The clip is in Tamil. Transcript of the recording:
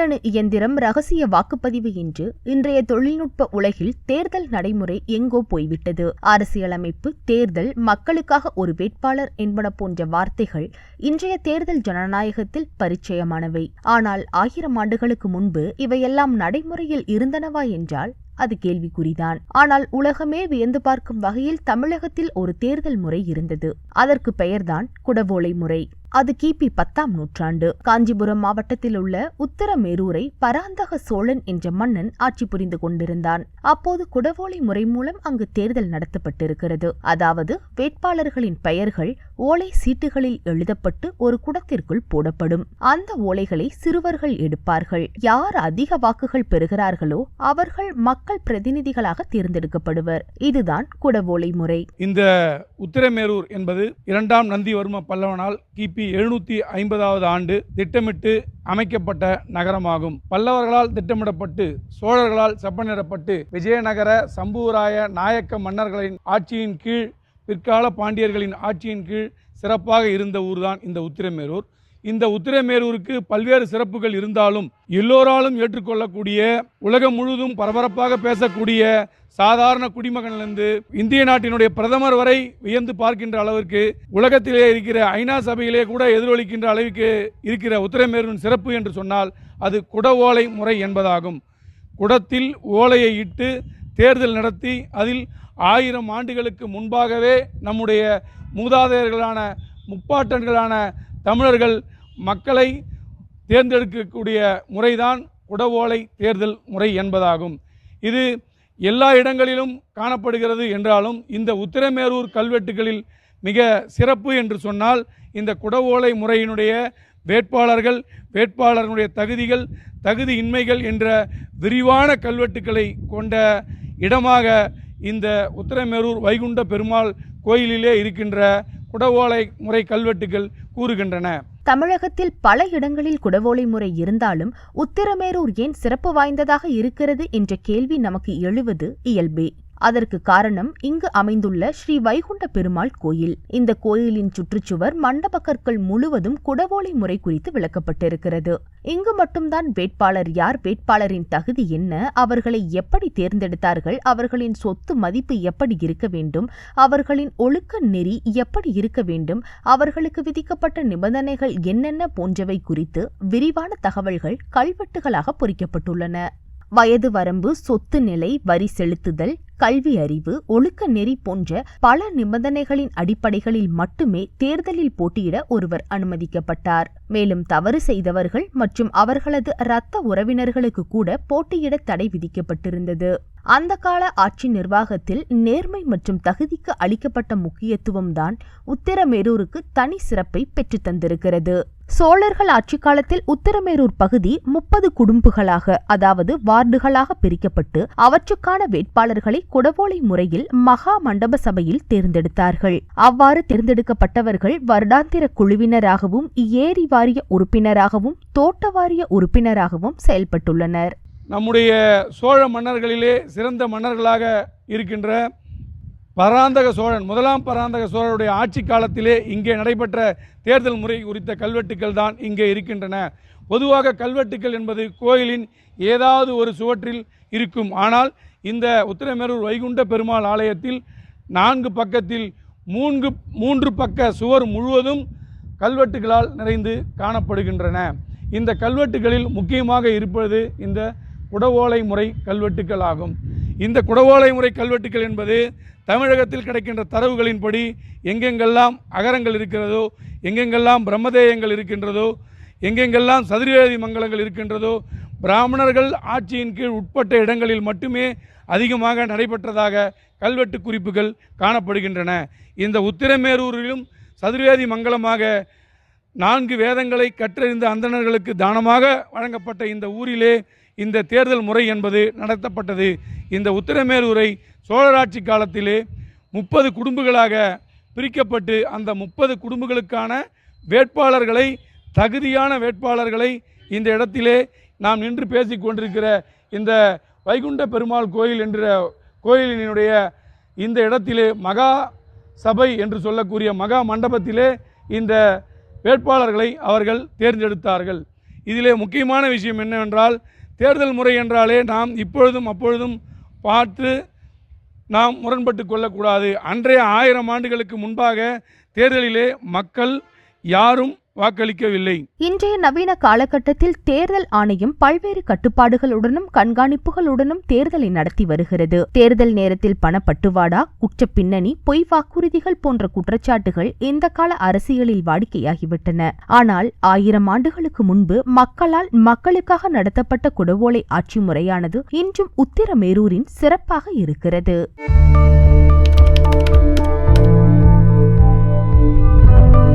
மின்னணு இயந்திரம், ரகசிய வாக்குப்பதிவு என்று இன்றைய தொழில்நுட்ப உலகில் தேர்தல் நடைமுறை எங்கோ போய்விட்டது. அரசியலமைப்பு, தேர்தல், மக்களுக்காக ஒரு வேட்பாளர் என்பன போன்ற வார்த்தைகள் இன்றைய தேர்தல் ஜனநாயகத்தில் பரிச்சயமானவை. ஆனால் 1000 ஆண்டுகளுக்கு முன்பு இவையெல்லாம் நடைமுறையில் இருந்தனவா என்றால் அது கேள்விக்குறிதான். ஆனால் உலகமே வியந்து பார்க்கும் வகையில் தமிழகத்தில் ஒரு தேர்தல் முறை இருந்தது. அதற்கு பெயர்தான் குடவோலை முறை. அது கிபி 10ஆம் நூற்றாண்டு. காஞ்சிபுரம் மாவட்டத்தில் உள்ள உத்தரமேரூரை பராந்தக சோழன் என்ற மன்னன் ஆட்சி புரிந்து கொண்டிருந்தான். அப்போது குடவோலை முறை மூலம் அங்கு தேர்தல் நடத்தப்பட்டிருக்கிறது. அதாவது வேட்பாளர்களின் பெயர்கள் ஓலை சீட்டுகளில் எழுதப்பட்டு ஒரு குடத்திற்குள் போடப்படும். அந்த ஓலைகளை சிறுவர்கள் எடுப்பார்கள். யார் அதிக வாக்குகள் பெறுகிறார்களோ அவர்கள் மக்கள் பிரதிநிதிகளாக தேர்ந்தெடுக்கப்படுவர். இதுதான் குடவோலை முறை. இந்த உத்திரமேரூர் என்பது 2ஆம் நந்திவர்ம பல்லவனால் கிபி 750வது ஆண்டு திட்டமிட்டு அமைக்கப்பட்ட நகரமாகும். பல்லவர்களால் திட்டமிடப்பட்டு சோழர்களால் செப்பனிடப்பட்டு விஜயநகர, சம்புவராய, நாயக்க மன்னர்களின் ஆட்சியின் கீழ், பிற்கால பாண்டியர்களின் ஆட்சியின் கீழ் சிறப்பாக இருந்த ஊர்தான் இந்த உத்திரமேரூர். இந்த உத்திரமேரூருக்கு பல்வேறு சிறப்புகள் இருந்தாலும் எல்லோராலும் ஏற்றுக்கொள்ளக்கூடிய, உலகம் முழுவதும் பரபரப்பாக பேசக்கூடிய சாதாரண குடிமகனிலிருந்து இந்திய நாட்டினுடைய பிரதமர் வரை வியந்து பார்க்கின்ற அளவிற்கு, உலகத்திலே இருக்கிற ஐநா சபையிலே கூட எதிரொலிக்கின்ற அளவுக்கு இருக்கிற உத்திரமேரூரின் சிறப்பு என்று சொன்னால் அது குட ஓலை முறை என்பதாகும். குடத்தில் ஓலையை இட்டு தேர்தல் நடத்தி அதில் 1000 ஆண்டுகளுக்கு முன்பாகவே நம்முடைய மூதாதையர்களான, முப்பாட்டன்களான தமிழர்கள் மக்களை தேர்ந்தெடுக்கக்கூடிய முறைதான் குடவோலை தேர்தல் முறை என்பதாகும். இது எல்லா இடங்களிலும் காணப்படுகிறது என்றாலும் இந்த உத்திரமேரூர் கல்வெட்டுகளில் மிக சிறப்பு என்று சொன்னால் இந்த குடவோலை முறையினுடைய வேட்பாளர்கள், வேட்பாளர்களுடைய தகுதிகள், தகுதியின்மைகள் என்ற விரிவான கல்வெட்டுக்களை கொண்ட இடமாக இந்த உத்திரமேரூர் வைகுண்ட பெருமாள் கோயிலிலே இருக்கின்ற குடவோலை முறை கல்வெட்டுகள் கூறுகின்றன. தமிழகத்தில் பல இடங்களில் குடவோலை முறை இருந்தாலும் உத்திரமேரூர் ஏன் சிறப்பு வாய்ந்ததாக இருக்கிறது என்ற கேள்வி நமக்கு எழுவது இயல்பே. அதற்கு காரணம் இங்கு அமைந்துள்ள ஸ்ரீ வைகுண்ட பெருமாள் கோயில். இந்த கோயிலின் சுற்றுச்சுவர், மண்டப கற்கள் முழுவதும் குடவோலை முறை குறித்து விளக்கப்பட்டிருக்கிறது. இங்கு மட்டும்தான் வேட்பாளர் யார், வேட்பாளரின் தகுதி என்ன, அவர்களை எப்படி தேர்ந்தெடுத்தார்கள், அவர்களின் சொத்து மதிப்பு எப்படி இருக்க வேண்டும், அவர்களின் ஒழுக்க நெறி எப்படி இருக்க வேண்டும், அவர்களுக்கு விதிக்கப்பட்ட நிபந்தனைகள் என்னென்ன போன்றவை குறித்து விரிவான தகவல்கள் கல்வெட்டுகளாக பொறிக்கப்பட்டுள்ளன. வயது வரம்பு, சொத்து நிலை, வரி செலுத்துதல், கல்வி அறிவு, ஒழுக்க நெறி போன்ற பல நிபந்தனைகளின் அடிப்படைகளில் மட்டுமே தேர்தலில் போட்டியிட ஒருவர் அனுமதிக்கப்பட்டார். மேலும் தவறு செய்தவர்கள் மற்றும் அவர்களது இரத்த உறவினர்களுக்கு கூட போட்டியிட தடை விதிக்கப்பட்டிருந்தது. அந்த கால ஆட்சி நிர்வாகத்தில் நேர்மை மற்றும் தகுதிக்கு அளிக்கப்பட்ட முக்கியத்துவம் தான் உத்திரமேரூருக்கு தனி சிறப்பை பெற்றுத் தந்திருக்கிறது. சோழர்கள் ஆட்சி காலத்தில் உத்திரமேரூர் பகுதி 30 குடும்பங்களாக, அதாவது வார்டுகளாக பிரிக்கப்பட்டு அவற்றுக்கான வேட்பாளர்களை குடவோலை முறையில் மகா மண்டப சபையில் தேர்ந்தெடுத்தார்கள். அவ்வாறு தேர்ந்தெடுக்கப்பட்டவர்கள் வருடாந்திர குழுவினராகவும், ஏரி வாரிய உறுப்பினராகவும், தோட்ட வாரிய உறுப்பினராகவும் செயல்பட்டுள்ளனர். நம்முடைய சோழ மன்னர்களிலே சிறந்த மன்னர்களாக இருக்கின்ற பராந்தக சோழன், 1ஆம் பராந்தக சோழருடைய ஆட்சி காலத்திலே இங்கே நடைபெற்ற தேர்தல் முறை குறித்த கல்வெட்டுக்கள் தான் இங்கே இருக்கின்றன. பொதுவாக கல்வெட்டுக்கள் என்பது கோயிலின் ஏதாவது ஒரு சுவற்றில் இருக்கும். ஆனால் இந்த உத்திரமேரூர் வைகுண்ட பெருமாள் ஆலயத்தில் 4 பக்கத்தில் 3 பக்க சுவர் முழுவதும் கல்வெட்டுகளால் நிறைந்து காணப்படுகின்றன. இந்த கல்வெட்டுகளில் முக்கியமாக இருப்பது இந்த குடவோலை முறை கல்வெட்டுக்கள் ஆகும். இந்த குடவோலை முறை கல்வெட்டுக்கள் என்பது தமிழகத்தில் கிடைக்கின்ற தரவுகளின்படி எங்கெங்கெல்லாம் அகரங்கள் இருக்கிறதோ, எங்கெங்கெல்லாம் பிரம்மதேயங்கள் இருக்கின்றதோ, எங்கெங்கெல்லாம் சதுர்வேதி மங்கலங்கள் இருக்கின்றதோ, பிராமணர்கள் ஆட்சியின் கீழ் உட்பட்ட இடங்களில் மட்டுமே அதிகமாக நடைபெற்றதாக கல்வெட்டு குறிப்புகள் காணப்படுகின்றன. இந்த உத்திரமேரூரிலும் சதுர்வேதி மங்கலமாக 4 வேதங்களை கற்றறிந்த அந்தணர்களுக்கு தானமாக வழங்கப்பட்ட இந்த ஊரிலே இந்த தேர்தல் முறை என்பது நடத்தப்பட்டது. இந்த உத்திரமேரூரை சோழராட்சி காலத்திலே 30 குடும்பங்களாக பிரிக்கப்பட்டு அந்த 30 குடும்பங்களுக்கான வேட்பாளர்களை, தகுதியான வேட்பாளர்களை இந்த இடத்திலே நாம் நின்று பேசிக் கொண்டிருக்கிற இந்த வைகுண்ட பெருமாள் கோயில் என்ற கோயிலினுடைய இந்த இடத்திலே மகா சபை என்று சொல்லக்கூடிய மகா மண்டபத்திலே இந்த வேட்பாளர்களை அவர்கள் தேர்ந்தெடுத்தார்கள். இதிலே முக்கியமான விஷயம் என்னவென்றால், தேர்தல் முறை என்றாலே நாம் இப்பொழுதும் அப்பொழுதும் பார்த்து நாம் முரண்பட்டு கொள்ளக்கூடாது. அன்றைய 1000 ஆண்டுகளுக்கு முன்பாக தேர்தலிலே மக்கள் யாரும் வாக்களிக்கவில்லை. இன்றைய நவீன காலகட்டத்தில் தேர்தல் ஆணையம் பல்வேறு கட்டுப்பாடுகளுடனும் கண்காணிப்புகளுடனும் தேர்தலை நடத்தி வருகிறது. தேர்தல் நேரத்தில் பணப்பட்டுவாடா, குற்ற பின்னணி, பொய் வாக்குறுதிகள் போன்ற குற்றச்சாட்டுகள் இந்த கால அரசியலில் வாடிக்கையாகிவிட்டன. ஆனால் 1000 ஆண்டுகளுக்கு முன்பு மக்களால் மக்களுக்காக நடத்தப்பட்ட குடவோலை ஆட்சி முறையானது இன்றும் உத்திரமேரூரின் சிறப்பாக இருக்கிறது.